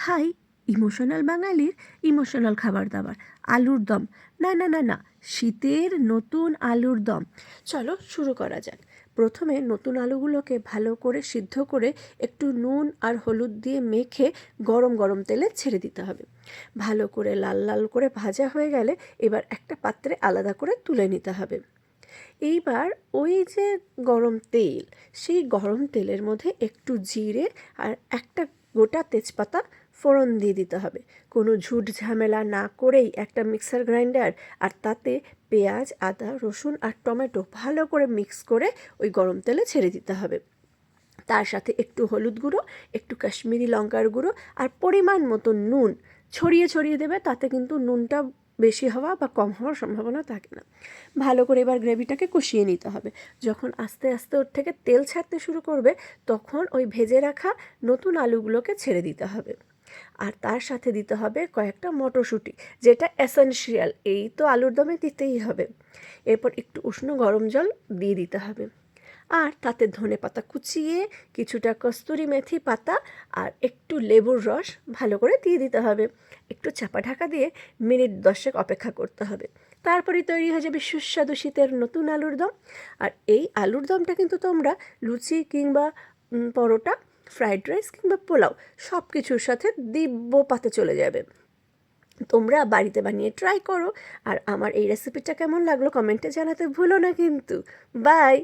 ভাই, ইমোশনাল বাঙালির ইমোশনাল খাবার দাবার আলুর দম। না না না না, শীতের নতুন আলুর দম। চলো শুরু করা যাক। প্রথমে নতুন আলুগুলোকে ভালো করে সিদ্ধ করে একটু নুন আর হলুদ দিয়ে মেখে গরম গরম তেলে ছেড়ে দিতে হবে। ভালো করে লাল লাল করে ভাজা হয়ে গেলে এবার একটা পাত্রে আলাদা করে তুলে নিতে হবে। এইবার ওই যে গরম তেল, সেই গরম তেলের মধ্যে একটু জিরে আর একটা গোটা তেজপাতা ফোড়ন দিয়ে দিতে হবে। কোনো ঝুট ঝামেলা না করেই একটা মিক্সার গ্রাইন্ডার আর তাতে পেঁয়াজ, আদা, রসুন আর টমেটো ভালো করে মিক্স করে ওই গরম তেলে ছেড়ে দিতে হবে। তার সাথে একটু হলুদ গুঁড়ো, একটু কাশ্মীরি লঙ্কার গুঁড়ো আর পরিমাণ মতো নুন ছড়িয়ে ছড়িয়ে দেবে। তাতে কিন্তু নুনটা বেশি হওয়া বা কম হওয়ার সম্ভাবনা থাকে না। ভালো করে এবার গ্রেভিটাকে কষিয়ে নিতে হবে। যখন আস্তে আস্তে ওর থেকে তেল ছাড়তে শুরু করবে, তখন ওই ভেজে রাখা নতুন আলুগুলোকে ছেড়ে দিতে হবে। আর তার সাথে দিতে হবে কয়েকটা মটরশুঁটি, যেটা এসেনশিয়াল, এই তো আলুর দমে দিতেই হবে। এরপর একটু উষ্ণ গরম জল দিয়ে দিতে হবে। আর তাতে ধনে পাতা কুচিয়ে, কিছুটা কস্তুরি মেথি পাতা আর একটু লেবুর রস ভালো করে দিয়ে দিতে হবে। একটু চাপা ঢাকা দিয়ে মিনিট 10 অপেক্ষা করতে হবে। তারপরে তৈরি হয়ে যাবে সুস্বাদু শীতের নতুন আলুর দম। আর এই আলুর দমটা কিন্তু তোমরা লুচি কিংবা পরোটা, ফ্রাইড রাইস কিংবা পোলাও সব কিছুর সাথে দিব্য পাতে চলে যাবে। তোমরা বাড়িতে বানিয়ে ট্রাই করো। আর আমার এই রেসিপিটা কেমন লাগলো কমেন্টে জানাতে ভুলো না কিন্তু। বাই।